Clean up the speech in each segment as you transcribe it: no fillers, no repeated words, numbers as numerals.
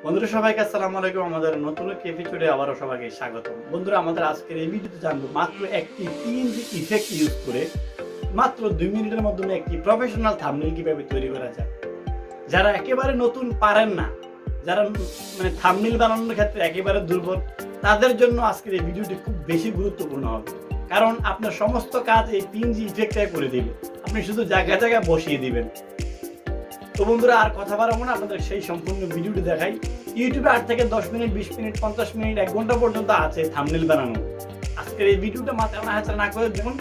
বন্ধুরা সবাইকে আসসালামু আলাইকুম। আমাদের নতুন একটি এপিসোডে আবারও সবাইকে স্বাগতম। বন্ধুরা, আমাদের আজকের এই ভিডিওতে জানবো মাত্র একটি পিএনজি ইফেক্ট ইউজ করে মাত্র 2 মিনিটের মাধ্যমে একটি প্রফেশনাল থাম্বনেল কিভাবে তৈরি করা যায়। যারা একেবারে নতুন পারেন না, যারা থাম্বনেল বানানোর ক্ষেত্রে একেবারে দুর্বল, তাদের জন্য আজকের এই ভিডিওটি খুব বেশি গুরুত্বপূর্ণ হবে। কারণ আপনার সমস্ত কাজ এই পিএনজি ইফেক্টটাই করে দিবে, আপনি শুধু জায়গায় জায়গায় বসিয়ে দিবেন। তো বন্ধুরা, আর কথা বাড়াবো না, আপনাদের সেই সম্পূর্ণ ভিডিওটি দেখাই। ইউটিউবে 8 থেকে 10 মিনিট, 20 মিনিট, 50 মিনিট, 1 ঘন্টা পর্যন্ত আছে থাম্বনেল বানানো। আজকের এই ভিডিওটা মাথা না করে দেখুন,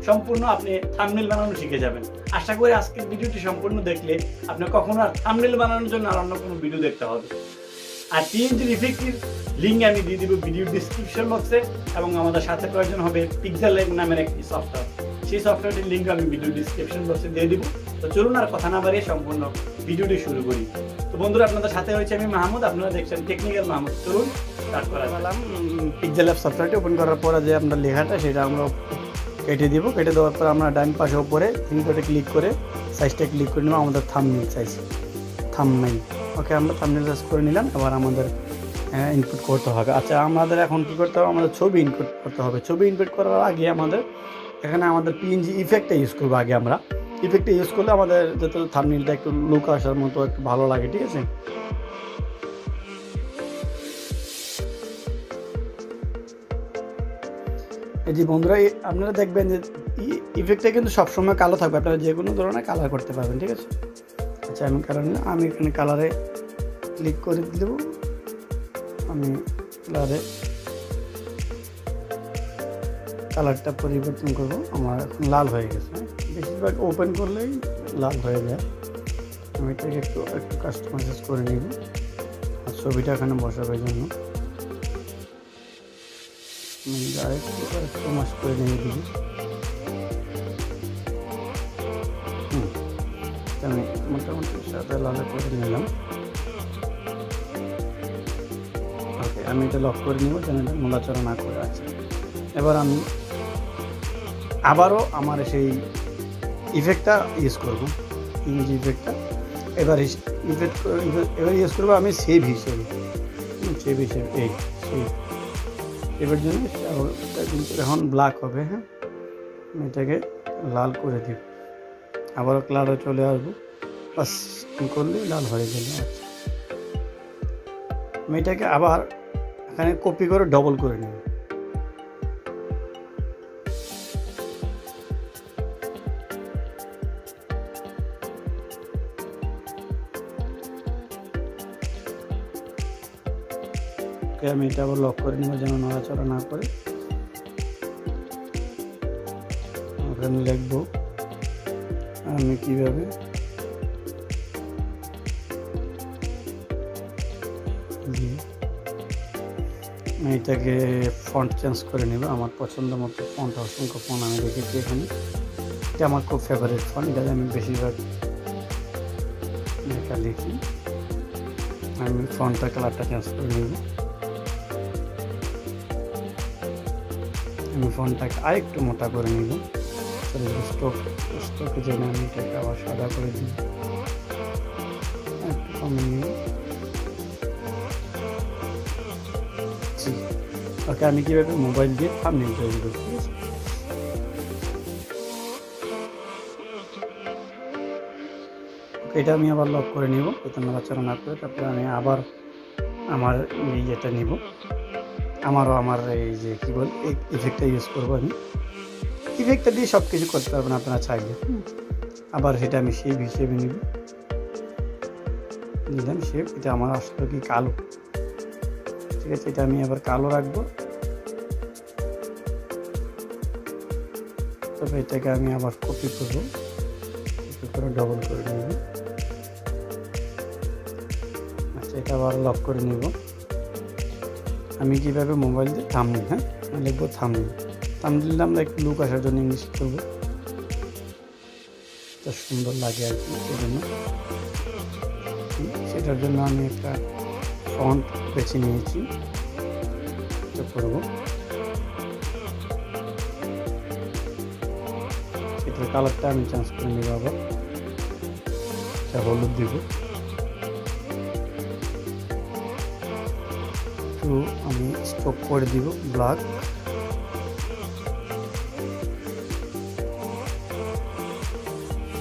সম্পূর্ণ আপনি থাম্বনেল বানানো শিখে যাবেন। আশা করি আজকের ভিডিওটি সম্পূর্ণ দেখলে আপনি কখনো আর থাম্বনেল বানানোর জন্য আর অন্য কোনো ভিডিও দেখতে হবে। আর পিএনজি ইফেক্টের লিঙ্ক আমি দিয়ে দিব ভিডিও ডিসক্রিপশন বক্সে, এবং আমাদের সাথে প্রয়োজন হবে পিক্সেল নামের একটি সফটওয়্যার। সেই সফটওয়্যারটির লিঙ্ক আমি ভিডিও ডিসক্রিপশন বক্সে দিয়ে দিব। তো চলুন আর কথা না বাড়িয়ে সম্পূর্ণ ভিডিওটি শুরু করি। তো বন্ধুরা, আপনাদের সাথে হয়েছে আমি মাহমুদ, আপনারা দেখছেন টেকনিক্যাল মাহমুদ। চলুন স্টার্ট করা যাক। পিক্সেল অ্যাপ সফটওয়্যারটি ওপেন করার পরে যে আমরা লেখাটা সেটা আমরা কেটে দিব। কেটে দেওয়ার পর আমরা ডান পাশে উপরে থ্রি ডটে ক্লিক করে সাইজটা ক্লিক করে নেব, আমাদের থাম্বনেল সাইজ, থাম্বনেল। ওকে, আমরা থাম্বনেল সাইজ করে নিলাম। এবার আমাদের ইনপুট করতে হবে। আচ্ছা, আমাদের এখন কী করতে হবে? আমাদের ছবি ইনপুট করতে হবে। ছবি ইনপুট করার আগে আমাদের এখানে আমাদের পিএনজি ইফেক্টটা ইউজ করবো। আগে আমরা ইফেক্টটা ইউজ করলে আমাদের যাতে থাম্বনেলটা একটু লুক আসার মতো একটু ভালো লাগে, ঠিক আছে? এই যে বন্ধুরা, আপনারা দেখবেন যে ইফেক্টটা কিন্তু সবসময় কালো থাকবে, আপনারা যে কোনো ধরনের কালার করতে পারবেন, ঠিক আছে? আচ্ছা, আমি কালার নিলাম। আমি এখানে কালারে ক্লিক করে দেবো। আমি কালারটা পরিবর্তন করব। আমার এখন লাল হয়ে গেছে, বেশিরভাগ ওপেন করলেই লাল হয়ে যায়। আমি এটাকে একটু কাস্টমাইজ করে নিব। আর ছবিটা এখানে বসাবার জন্য আমি ডাইরেক্ট কাস্টমাইজ করে নিয়ে দিই। আমি মোটামুটি সাদা লালে করে নিলাম। ওকে, আমি এটা লক করে নিব যেন এটা নড়াচড়া না করে আছে। এবার আমি আবারও আমার সেই ইফেক্টটা ইউজ করবো, ইমেজ ইফেক্টটা। এবার ইউজ করবো আমি সেভ হিসেবে। এই এবার জন্য কিন্তু এখন ব্ল্যাক হবে। হ্যাঁ, আমি এটাকে লাল করে দিব। আবারও কালারে চলে আসবো, বাস করলেই লাল হয়ে গেল। আচ্ছা, আমি এটাকে আবার এখানে কপি করে ডবল করে নেব। আমি এটা আবার লক করে নেব যেন নড়াচড়া না করে। ওখানে লিখবো আমি কিভাবে আমি এটাকে ফন্ট চেঞ্জ করে নেব। আমার পছন্দ মতো ফন্ট, অসংখ্য ফন্ট আমি দেখেছি এখানে। এটা আমার খুব ফেভারিট ফন্ট, এটা আমি বেশিরভাগ লেখা লিখি। আমি ফন্টটা কালারটা চেঞ্জ করে নেব। আমি ফন্টটাকে আরেকটু মোটা করে নিব। স্ট্রোকে জন্য আমি এটাকে আবার সাদা করে দিব, একটু কমে নিব। ওকে, আমি কীভাবে মোবাইল দিয়ে থাম্বনেল তৈরি করি, ঠিক আছে? এটা আমি আবার লক করে নিব যাতে নড়াচড়া না করে। তারপরে আমি আবার আমার ইয়েটা নিব, আমার এই যে কী বল ইফেক্টটা ইউজ করবো। আমি ইফেক্টটা দিয়ে সব কিছু করতে পারবেন আপনারা চাইলে। আবার সেটা আমি শেপ হিসেবে নিব, নিলাম শেপ। এটা আমার আসলে কি কালো, ঠিক আছে? এটা আমি আবার কালো রাখবো। তবে এটাকে আমি আবার কপি করবো, কপি করে ডবল করে নেব। আচ্ছা, এটা আবার লক করে নিব। আমি কীভাবে মোবাইল দিয়ে থাম্বনেল, হ্যাঁ লিখবো থাম্বনেল। থাম্বনেলটা আমরা একটু লুক আসার জন্য ইংলিশ করবো, এটা সুন্দর লাগে আর কি। সেটার জন্য আমি একটা ফন্ট বেছে নিয়েছি, এটা করবো। সেটার কালারটা আমি চেঞ্জ করে নেব। আবার এটা হলুদ দিব। একটু আমি স্টপ করে দিব ব্ল্যাক।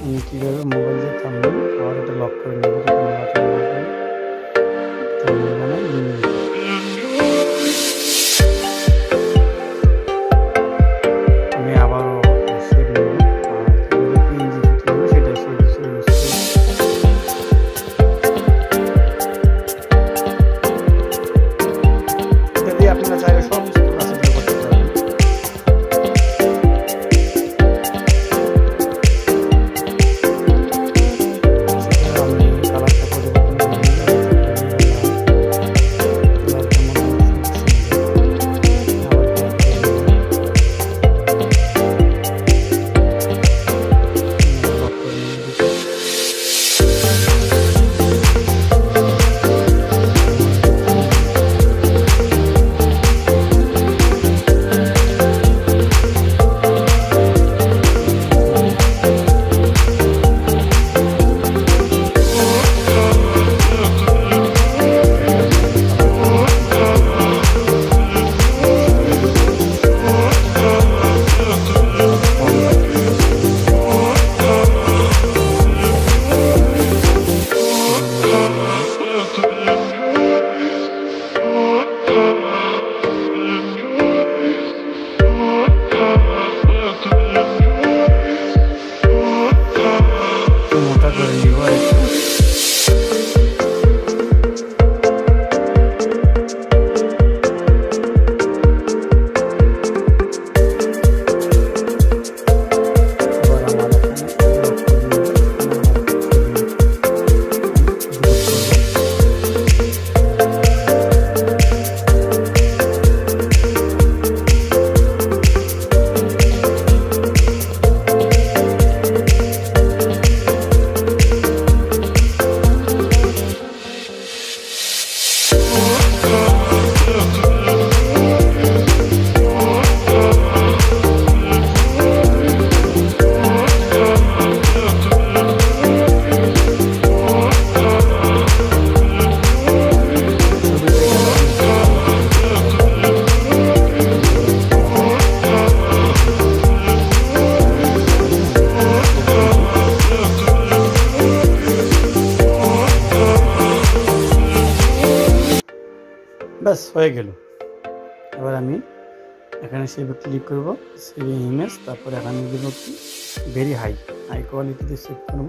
আমি কীভাবে মোবাইল দিয়ে থাম্বনেল আর এটা লক করে নেব, আমি আবারও শেপ নেব সেটা শেপ হিসেবে ইউজ করি। এটা দিয়ে আপনারা চাইলে সমস্ত কাজ করতে পারবেন। ব্যাস হয়ে গেল। এবার আমি এখানে সেভ ক্লিক করব, সেভ ইমেজ, তারপরে এখানে দেব কি ভেরি হাই কোয়ালিটিতে সেভ করব।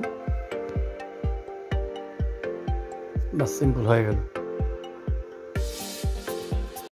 বাস সিম্পল হয়ে গেল।